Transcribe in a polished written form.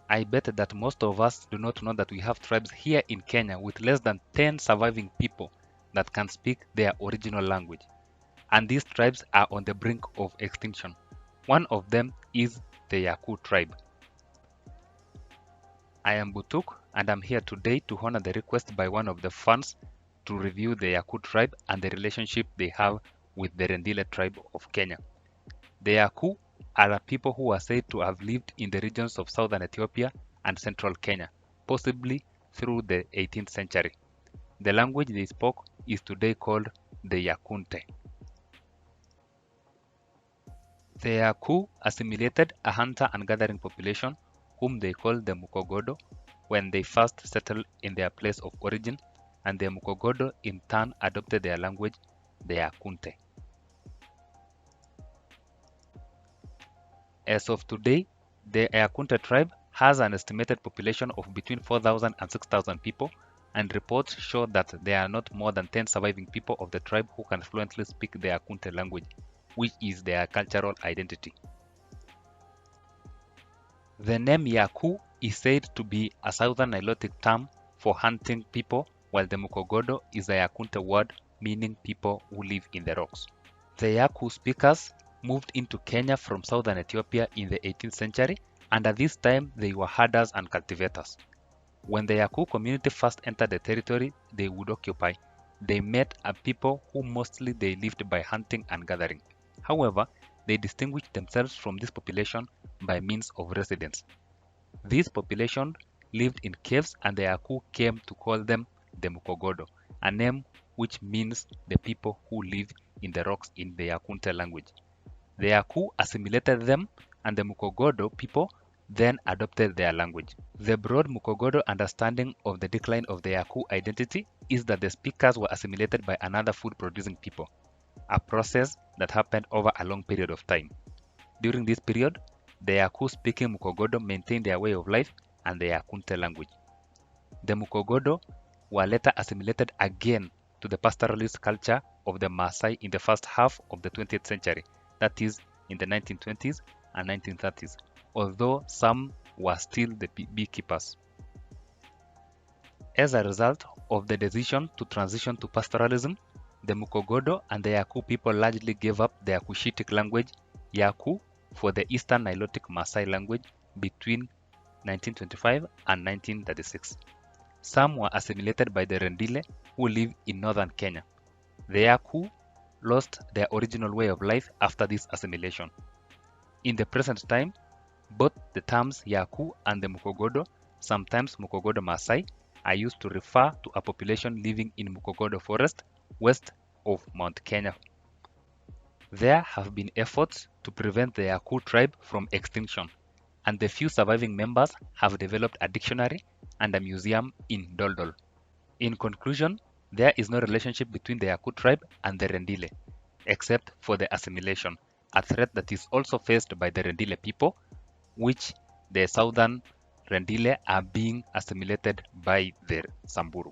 I bet that most of us do not know that we have tribes here in Kenya with less than 10 surviving people that can speak their original language. And these tribes are on the brink of extinction. One of them is the Yaaku tribe. I am Butuk, and I'm here today to honor the request by one of the fans to review the Yaaku tribe and the relationship they have with the Rendile tribe of Kenya. The Yaaku are a people who are said to have lived in the regions of southern Ethiopia and central Kenya, possibly through the 18th century. The language they spoke is today called the Yakunte. The Yaaku assimilated a hunter and gathering population whom they called the Mukogodo when they first settled in their place of origin, and the Mukogodo in turn adopted their language, the Yakunte. As of today, the Yakunte tribe has an estimated population of between 4,000 and 6,000 people, and reports show that there are not more than 10 surviving people of the tribe who can fluently speak the Yakunte language, which is their cultural identity. The name Yaaku is said to be a Southern Nilotic term for hunting people, while the Mukogodo is a Yakunte word meaning people who live in the rocks. The Yaaku speakers moved into Kenya from southern Ethiopia in the 18th century, and at this time they were herders and cultivators. When the Yaaku community first entered the territory they would occupy, they met a people who mostly they lived by hunting and gathering. However, they distinguished themselves from this population by means of residence. This population lived in caves, and the Yaaku came to call them the Mukogodo, a name which means the people who live in the rocks in the Yakunte language. The Yaaku assimilated them, and the Mukogodo people then adopted their language. The broad Mukogodo understanding of the decline of the Yaaku identity is that the speakers were assimilated by another food-producing people, a process that happened over a long period of time. During this period, the Yaaku speaking Mukogodo maintained their way of life and the Yakunte language. The Mukogodo were later assimilated again to the pastoralist culture of the Maasai in the first half of the 20th century, that is, in the 1920s and 1930s, although some were still the beekeepers. As a result of the decision to transition to pastoralism, the Mukogodo and the Yaaku people largely gave up their Cushitic language, Yaaku, for the Eastern Nilotic Maasai language between 1925 and 1936. Some were assimilated by the Rendile who live in northern Kenya. The Yaaku lost their original way of life after this assimilation. In the present time, both the terms Yaaku and the Mukogodo, sometimes Mukogodo Maasai, are used to refer to a population living in Mukogodo forest west of Mount Kenya. There have been efforts to prevent the Yaaku tribe from extinction, and the few surviving members have developed a dictionary and a museum in Doldol. In conclusion, there is no relationship between the Yaaku tribe and the Rendile, except for the assimilation, a threat that is also faced by the Rendile people, which the southern Rendile are being assimilated by the Samburu.